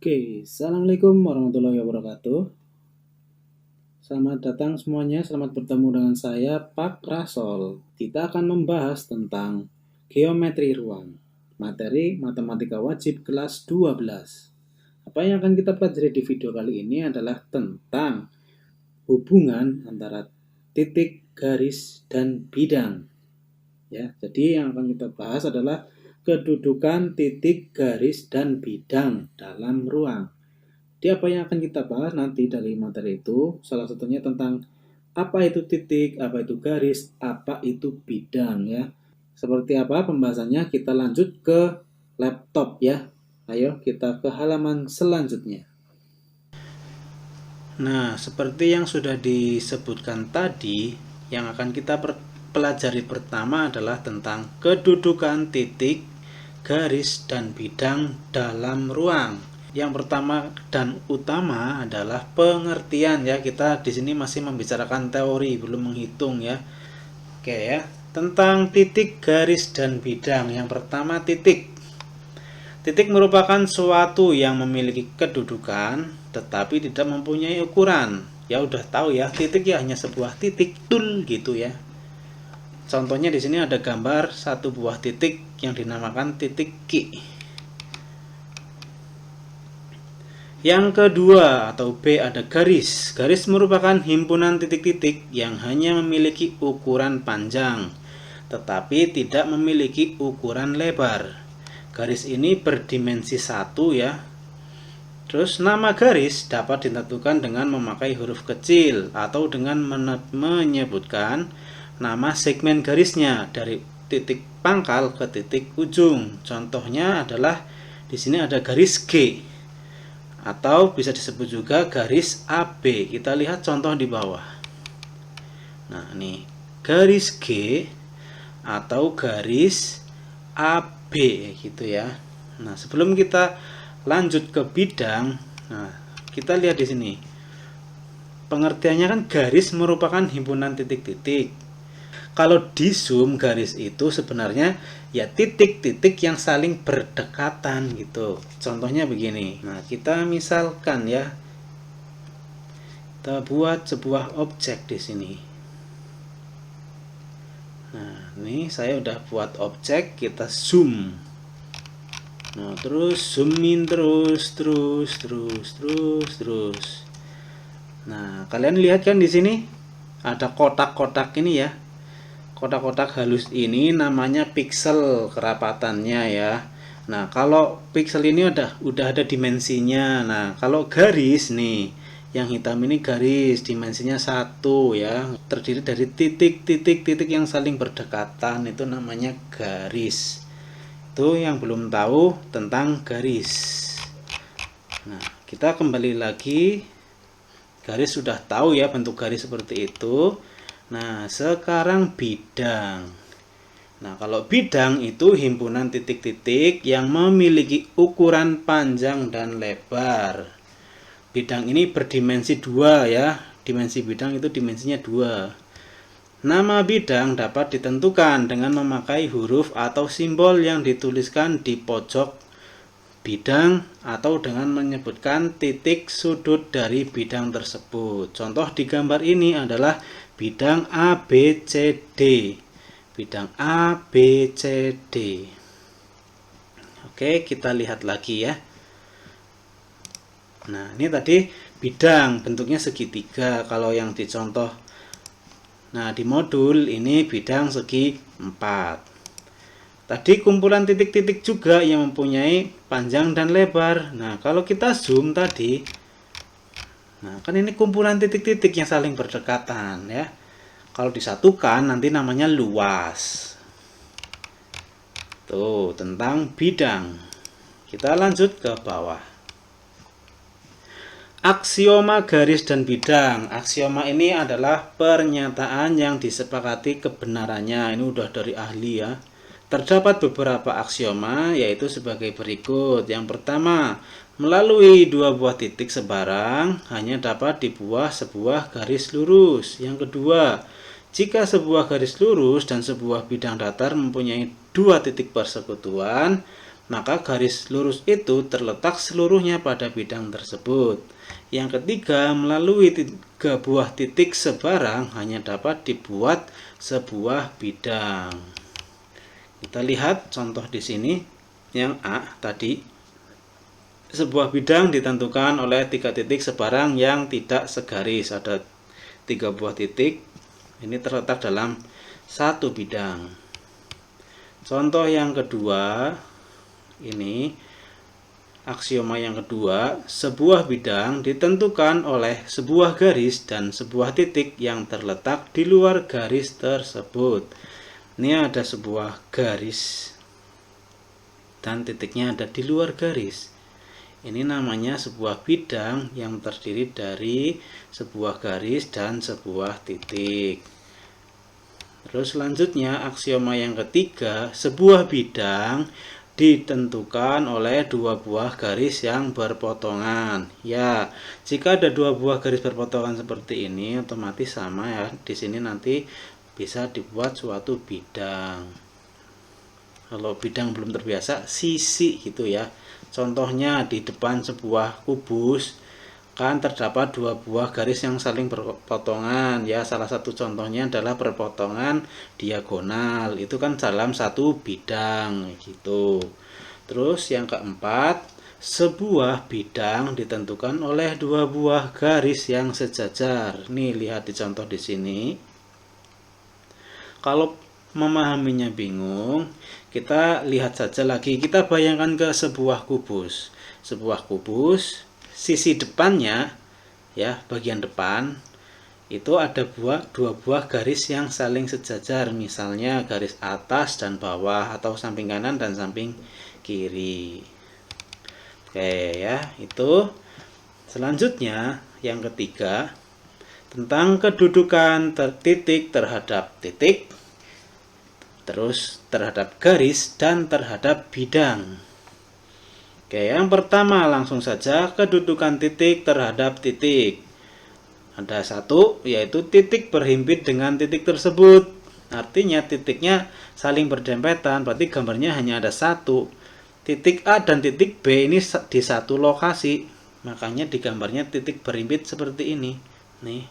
Oke, Assalamualaikum warahmatullahi wabarakatuh. Selamat datang semuanya, selamat bertemu dengan saya, Pak Rasol. Kita akan membahas tentang geometri ruang, materi matematika wajib kelas 12. Apa yang akan kita pelajari di video kali ini adalah tentang hubungan antara titik, garis, dan bidang. Ya, jadi yang akan kita bahas adalah kedudukan titik, garis, dan bidang dalam ruang. Jadi apa yang akan kita bahas nanti dari materi itu, salah satunya tentang apa itu titik, apa itu garis, apa itu bidang ya. Seperti apa pembahasannya, kita lanjut ke laptop ya. Ayo kita ke halaman selanjutnya. Nah, seperti yang sudah disebutkan tadi, yang akan kita pelajari pertama adalah tentang kedudukan titik, garis, dan bidang dalam ruang. Yang pertama dan utama adalah pengertian ya. Kita di sini masih membicarakan teori, belum menghitung ya. Oke ya. Tentang titik, garis, dan bidang. Yang pertama titik. Titik merupakan suatu yang memiliki kedudukan tetapi tidak mempunyai ukuran. Ya udah tahu ya, titik ya hanya sebuah titik tul gitu ya. Contohnya di sini ada gambar satu buah titik yang dinamakan titik Q. Yang kedua atau B ada garis. Garis merupakan himpunan titik-titik yang hanya memiliki ukuran panjang tetapi tidak memiliki ukuran lebar. Garis ini berdimensi 1 ya. Terus nama garis dapat ditentukan dengan memakai huruf kecil atau dengan menyebutkan nama segmen garisnya dari titik pangkal ke titik ujung. Contohnya adalah di sini ada garis G atau bisa disebut juga garis AB. Kita lihat contoh di bawah. Nah, ini garis G atau garis AB gitu ya. Nah, sebelum kita lanjut ke bidang, nah kita lihat di sini. Pengertiannya kan garis merupakan himpunan titik-titik. Kalau di zoom garis itu sebenarnya ya titik-titik yang saling berdekatan gitu. Contohnya begini. Nah, kita misalkan ya, kita buat sebuah objek di sini. Nah, ini saya udah buat objek, kita zoom. Nah, terus zoom in terus. Nah, kalian lihat kan di sini ada kotak-kotak ini ya. Kotak-kotak halus ini namanya piksel kerapatannya ya. Nah, kalau piksel ini udah ada dimensinya. Nah, kalau garis nih, yang hitam ini garis dimensinya 1 ya. Terdiri dari titik-titik yang saling berdekatan, itu namanya garis. Itu yang belum tahu tentang garis. Nah, kita kembali lagi. Garis sudah tahu ya bentuk garis seperti itu. Nah, sekarang bidang. Nah, kalau bidang itu himpunan titik-titik yang memiliki ukuran panjang dan lebar. Bidang ini berdimensi 2 ya. Dimensi bidang itu dimensinya 2. Nama bidang dapat ditentukan dengan memakai huruf atau simbol yang dituliskan di pojok bidang atau dengan menyebutkan titik sudut dari bidang tersebut. Contoh di gambar ini adalah bidang ABCD. Bidang ABCD. Oke, kita lihat lagi ya. Nah, ini tadi bidang bentuknya segitiga kalau yang dicontoh. Nah, di modul ini bidang segi 4. Tadi kumpulan titik-titik juga yang mempunyai panjang dan lebar. Nah, kalau kita zoom tadi, nah kan ini kumpulan titik-titik yang saling berdekatan ya. Kalau disatukan nanti namanya luas. Tuh, tentang bidang. Kita lanjut ke bawah. Aksioma garis dan bidang. Aksioma ini adalah pernyataan yang disepakati kebenarannya. Ini udah dari ahli ya. Terdapat beberapa aksioma yaitu sebagai berikut. Yang pertama, melalui dua buah titik sebarang hanya dapat dibuat sebuah garis lurus. Yang kedua, jika sebuah garis lurus dan sebuah bidang datar mempunyai dua titik persekutuan, maka garis lurus itu terletak seluruhnya pada bidang tersebut. Yang ketiga, melalui 3 buah titik sebarang hanya dapat dibuat sebuah bidang. Kita lihat contoh di sini yang A tadi. Sebuah bidang ditentukan oleh 3 titik sebarang yang tidak segaris. Ada 3 buah titik. Ini terletak dalam satu bidang. Contoh yang kedua, ini aksioma yang kedua, sebuah bidang ditentukan oleh sebuah garis dan sebuah titik yang terletak di luar garis tersebut. Ini ada sebuah garis dan titiknya ada di luar garis. Ini namanya sebuah bidang yang terdiri dari sebuah garis dan sebuah titik. Terus selanjutnya aksioma yang ketiga, sebuah bidang ditentukan oleh 2 buah garis yang berpotongan. Ya, jika ada 2 buah garis berpotongan seperti ini, otomatis sama ya. Di sini nanti bisa dibuat suatu bidang. Kalau bidang belum terbiasa, sisi gitu ya. Contohnya di depan sebuah kubus kan terdapat 2 buah garis yang saling berpotongan ya. Salah satu contohnya adalah perpotongan diagonal. Itu kan dalam satu bidang gitu. Terus yang keempat, sebuah bidang ditentukan oleh 2 buah garis yang sejajar. Nih lihat di contoh di sini. Kalau memahaminya bingung, kita lihat saja lagi. Kita bayangkan ke sebuah kubus. Sebuah kubus, sisi depannya ya, bagian depan itu ada 2 buah garis yang saling sejajar. Misalnya garis atas dan bawah atau samping kanan dan samping kiri. Oke ya, itu. Selanjutnya yang ketiga, tentang kedudukan titik terhadap titik, terus terhadap garis dan terhadap bidang. Oke, yang pertama langsung saja kedudukan titik terhadap titik. Ada satu, yaitu titik berhimpit dengan titik tersebut. Artinya titiknya saling berdempetan, berarti gambarnya hanya ada satu. Titik A dan titik B ini di satu lokasi, makanya di gambarnya titik berhimpit seperti ini. Nih.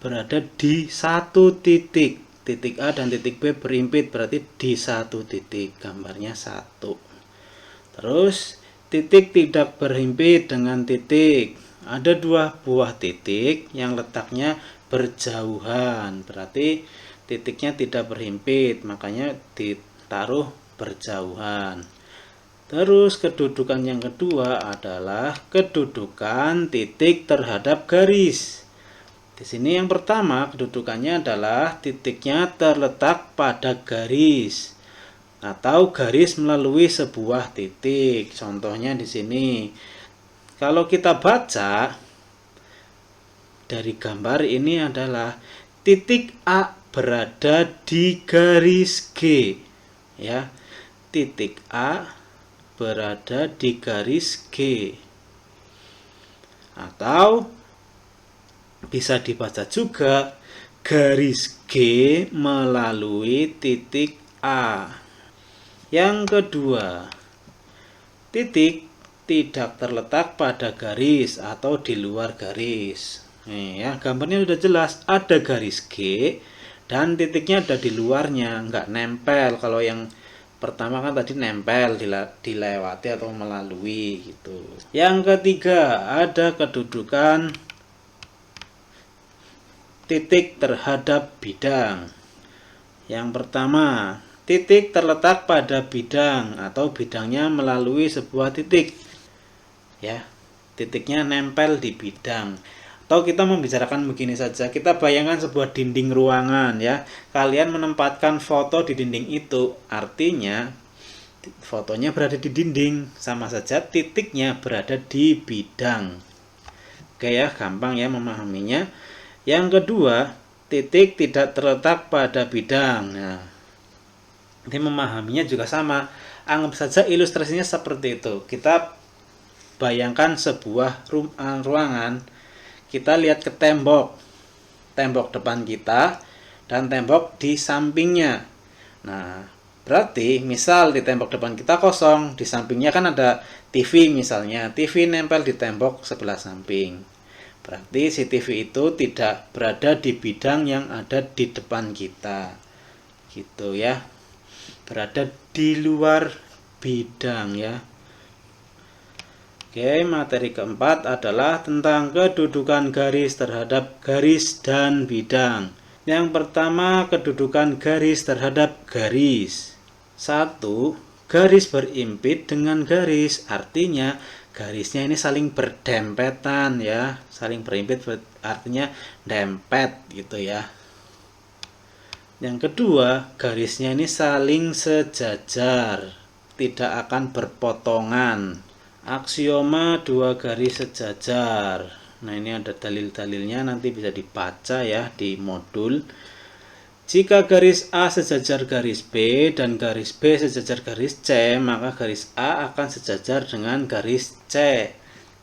Berada di satu titik. Titik A dan titik B berhimpit, berarti di satu titik. Gambarnya satu. Terus titik tidak berhimpit dengan titik. Ada 2 buah titik yang letaknya berjauhan. Berarti titiknya tidak berhimpit, makanya ditaruh berjauhan. Terus kedudukan yang kedua adalah kedudukan titik terhadap garis. Di sini yang pertama kedudukannya adalah titiknya terletak pada garis atau garis melalui sebuah titik. Contohnya di sini. Kalau kita baca dari gambar ini adalah titik A berada di garis G. Ya. Titik A berada di garis G. Atau bisa dibaca juga garis G melalui titik A. Yang kedua, titik tidak terletak pada garis atau di luar garis. Nih ya, gambarnya sudah jelas, ada garis G dan titiknya ada di luarnya, nggak nempel. Kalau yang pertama kan tadi nempel, dilewati atau melalui gitu. Yang ketiga, ada kedudukan titik terhadap bidang. Yang pertama, titik terletak pada bidang atau bidangnya melalui sebuah titik. Ya, titiknya nempel di bidang. Atau kita membicarakan begini saja, kita bayangkan sebuah dinding ruangan ya. Kalian menempatkan foto di dinding itu, artinya fotonya berada di dinding, sama saja titiknya berada di bidang. Oke ya, gampang ya memahaminya. Yang kedua, titik tidak terletak pada bidang. Nah, ini memahaminya juga sama. Anggap saja ilustrasinya seperti itu. Kita bayangkan sebuah ruangan. Kita lihat ke tembok depan kita dan tembok di sampingnya. Nah, berarti misal di tembok depan kita kosong, di sampingnya kan ada TV misalnya, TV nempel di tembok sebelah samping. Berarti si TV itu tidak berada di bidang yang ada di depan kita. Gitu ya. Berada di luar bidang ya. Oke, materi keempat adalah tentang kedudukan garis terhadap garis dan bidang. Yang pertama, kedudukan garis terhadap garis. 1. Garis berimpit dengan garis, artinya garisnya ini saling berdempetan ya, saling berimpit artinya dempet gitu ya. Yang kedua, garisnya ini saling sejajar, tidak akan berpotongan. Aksioma dua garis sejajar. Nah, ini ada dalil-dalilnya, nanti bisa dibaca ya di modul. Jika garis A sejajar garis B dan garis B sejajar garis C, maka garis A akan sejajar dengan garis C.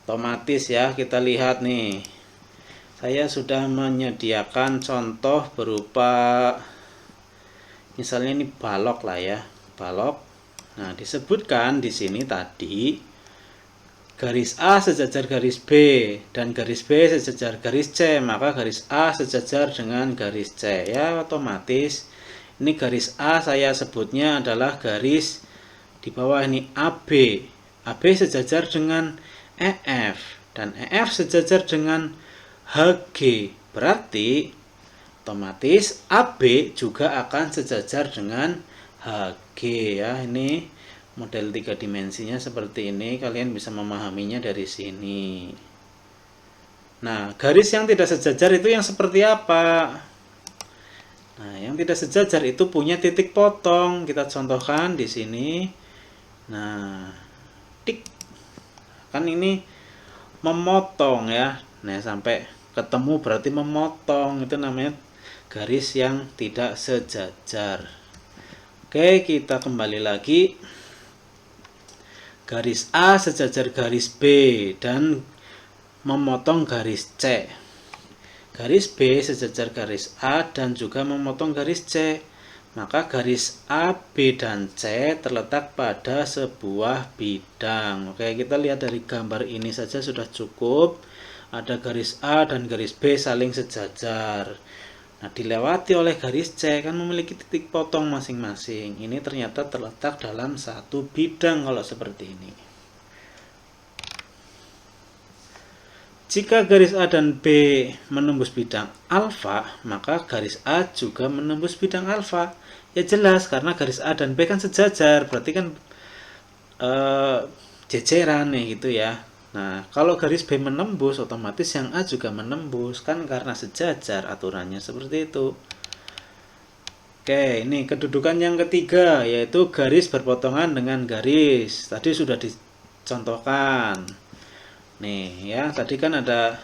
Otomatis ya, kita lihat nih. Saya sudah menyediakan contoh berupa misalnya ini balok lah ya, balok. Nah, disebutkan di sini tadi garis A sejajar garis B dan garis B sejajar garis C, maka garis A sejajar dengan garis C ya, otomatis ini garis A saya sebutnya adalah garis di bawah ini AB. AB sejajar dengan EF dan EF sejajar dengan HG. Berarti otomatis AB juga akan sejajar dengan HG ya. Ini model 3 dimensinya seperti ini, kalian bisa memahaminya dari sini. Nah, garis yang tidak sejajar itu yang seperti apa? Nah, yang tidak sejajar itu punya titik potong. Kita contohkan di sini. Nah, tik. Kan ini memotong ya. Nah, sampai ketemu berarti memotong. Itu namanya garis yang tidak sejajar. Oke, kita kembali lagi. Garis A sejajar garis B dan memotong garis C. Garis B sejajar garis A dan juga memotong garis C. Maka garis A, B, dan C terletak pada sebuah bidang. Oke, kita lihat dari gambar ini saja sudah cukup. Ada garis A dan garis B saling sejajar. Nah, dilewati oleh garis C kan memiliki titik potong masing-masing. Ini ternyata terletak dalam satu bidang kalau seperti ini. Jika garis A dan B menembus bidang alfa, maka garis A juga menembus bidang alfa. Ya jelas, karena garis A dan B kan sejajar, berarti kan jejeran nih gitu ya. Nah, kalau garis B menembus, otomatis yang A juga menembus, kan karena sejajar aturannya seperti itu. Oke, ini kedudukan yang ketiga, yaitu garis berpotongan dengan garis. Tadi sudah dicontohkan. Nih ya, tadi kan ada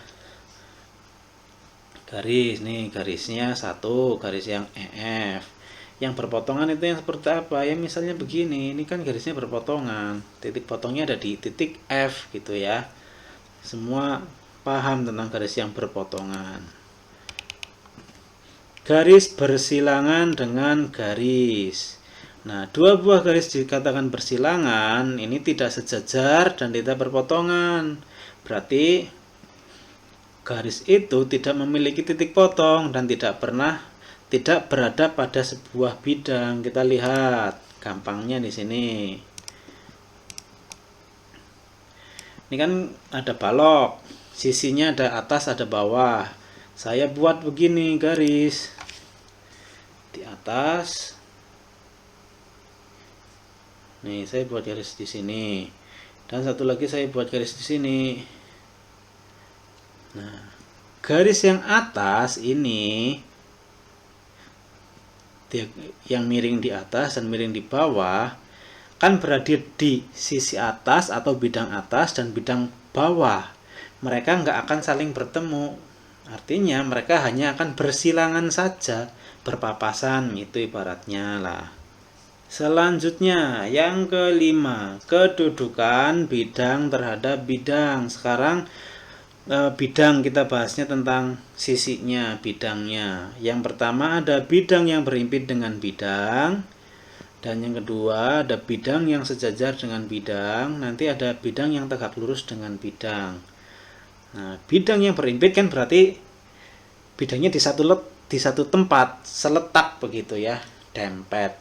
garis, nih garisnya satu, garis yang EF. Yang berpotongan itu yang seperti apa? Ya misalnya begini, ini kan garisnya berpotongan. Titik potongnya ada di titik F gitu ya. Semua paham tentang garis yang berpotongan. Garis bersilangan dengan garis. Nah, dua buah garis dikatakan bersilangan, ini tidak sejajar dan tidak berpotongan. Berarti garis itu tidak memiliki titik potong dan tidak berada pada sebuah bidang. Kita lihat gampangnya di sini. Ini kan ada balok, sisinya ada atas ada bawah. Saya buat begini garis di atas. Nih, saya buat garis di sini. Dan satu lagi saya buat garis di sini. Nah, garis yang atas ini yang miring di atas dan miring di bawah kan berada di sisi atas atau bidang atas dan bidang bawah. Mereka nggak akan saling bertemu. Artinya mereka hanya akan bersilangan saja, berpapasan gitu ibaratnya lah. Selanjutnya yang kelima, kedudukan bidang terhadap bidang. Sekarang bidang kita bahasnya tentang sisinya, bidangnya. Yang pertama ada bidang yang berimpit dengan bidang. Dan yang kedua ada bidang yang sejajar dengan bidang, nanti ada bidang yang tegak lurus dengan bidang. Nah, bidang yang berimpit kan berarti bidangnya di satu tempat, seletak begitu ya, dempet.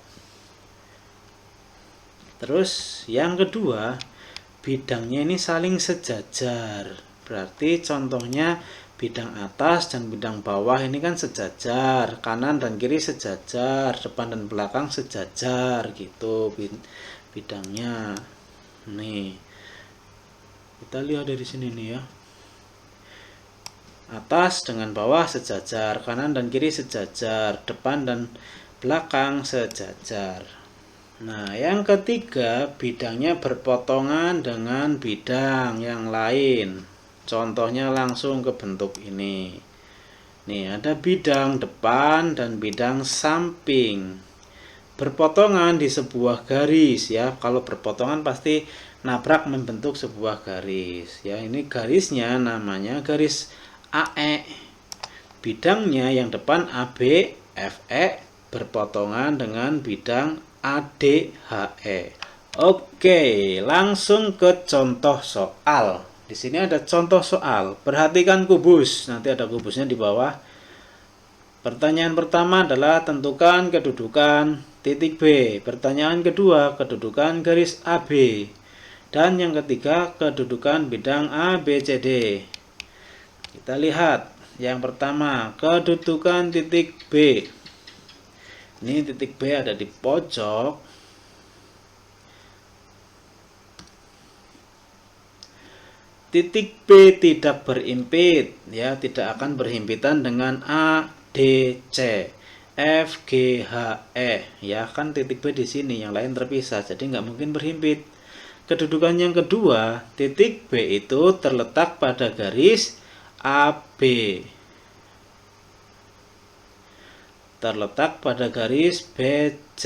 Terus yang kedua, bidangnya ini saling sejajar. Berarti contohnya bidang atas dan bidang bawah ini kan sejajar, kanan dan kiri sejajar, depan dan belakang sejajar gitu bidangnya. Nih, kita lihat dari sini nih ya. Atas dengan bawah sejajar, kanan dan kiri sejajar, depan dan belakang sejajar. Nah, yang ketiga, bidangnya berpotongan dengan bidang yang lain. Contohnya langsung ke bentuk ini. Nih, ada bidang depan dan bidang samping. Berpotongan di sebuah garis ya. Kalau berpotongan pasti nabrak membentuk sebuah garis. Ya, ini garisnya namanya garis AE. Bidangnya yang depan AB, FE berpotongan dengan bidang ADHE. Oke, langsung ke contoh soal. Di sini ada contoh soal. Perhatikan kubus. Nanti ada kubusnya di bawah. Pertanyaan pertama adalah tentukan kedudukan titik B. Pertanyaan kedua, kedudukan garis AB. Dan yang ketiga, kedudukan bidang ABCD. Kita lihat. Yang pertama, kedudukan titik B. Ini titik B ada di pojok. Titik B tidak berimpit, ya, tidak akan berhimpitan dengan A, D, C, F, G, H, E, ya kan titik B di sini, yang lain terpisah, jadi nggak mungkin berhimpit. Kedudukan yang kedua, titik B itu terletak pada garis AB, terletak pada garis BC,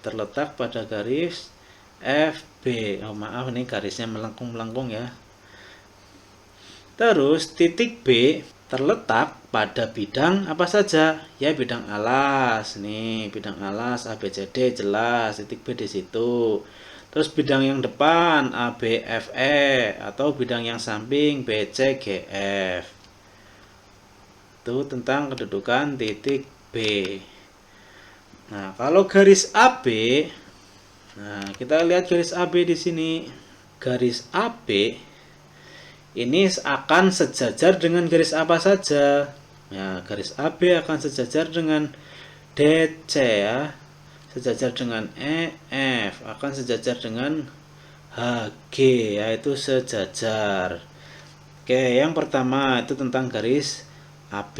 terletak pada garis FB. Oh maaf, ini garisnya melengkung-melengkung ya. Terus titik B terletak pada bidang apa saja? Ya, bidang alas. Nih, bidang alas ABCD jelas, titik B di situ. Terus bidang yang depan ABFE atau bidang yang samping BCGF. Itu tentang kedudukan titik B. Nah, kalau garis AB, nah kita lihat garis AB di sini. Garis AB ini akan sejajar dengan garis apa saja? Ya, garis AB akan sejajar dengan DC ya. Sejajar dengan EF, akan sejajar dengan HG, yaitu sejajar. Oke, yang pertama itu tentang garis AB.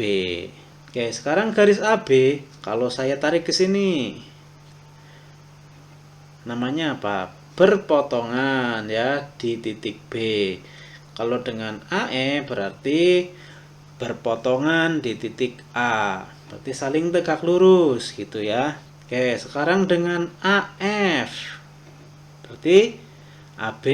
Oke, sekarang garis AB kalau saya tarik ke sini namanya apa? Berpotongan ya di titik B. Kalau dengan AE berarti berpotongan di titik A. Berarti saling tegak lurus gitu ya. Oke, sekarang dengan AF. Berarti AB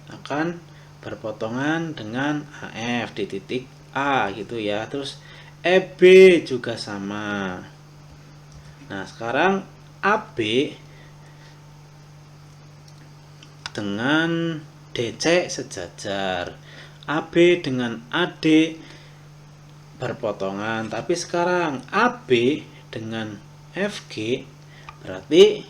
akan berpotongan dengan AF di titik A gitu ya. Terus EB juga sama. Nah, sekarang AB dengan DC sejajar, AB dengan AD berpotongan, tapi sekarang AB dengan FG berarti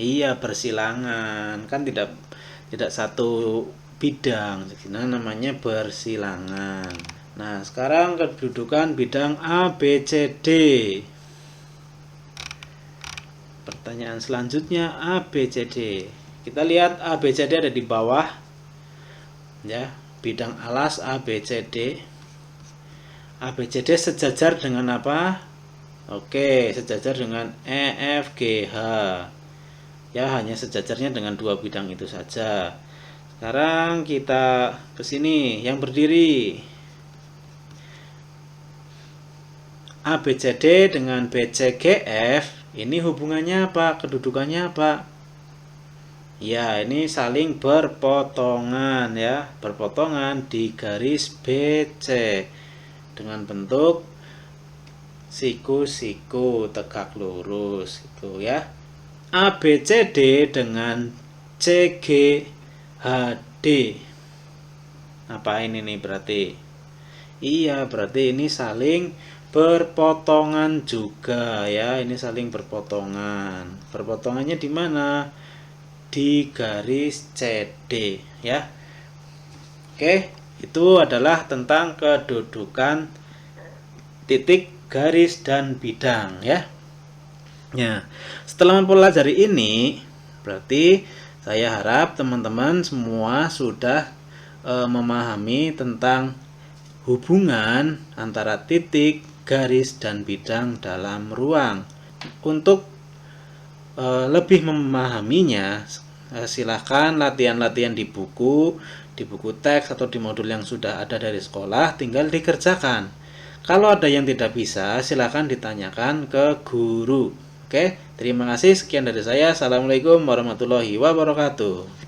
iya bersilangan, kan tidak satu bidang, jadi namanya bersilangan. Nah, sekarang kedudukan bidang ABCD. Pertanyaan selanjutnya ABCD. Kita lihat ABCD ada di bawah ya, bidang alas ABCD. ABCD sejajar dengan apa? Oke, sejajar dengan EFGH. Ya, hanya sejajarnya dengan dua bidang itu saja. Sekarang kita ke sini yang berdiri. ABCD dengan BCGF ini hubungannya apa? Kedudukannya apa? Ya, ini saling berpotongan ya, berpotongan di garis BC dengan bentuk siku-siku tegak lurus gitu ya. ABCD dengan CGHD. Apa ini nih berarti? Iya, berarti ini saling berpotongan juga ya. Ini saling berpotongan. Berpotongannya di mana? Di garis CD ya. Oke, itu adalah tentang kedudukan titik, garis, dan bidang ya. Ya, setelah mempelajari ini, berarti saya harap teman-teman semua sudah memahami tentang hubungan antara titik, garis, dan bidang dalam ruang. Untuk lebih memahaminya, silahkan latihan-latihan di buku teks atau di modul yang sudah ada dari sekolah, tinggal dikerjakan. Kalau ada yang tidak bisa, silahkan ditanyakan ke guru. Oke, terima kasih. Sekian dari saya. Assalamualaikum warahmatullahi wabarakatuh.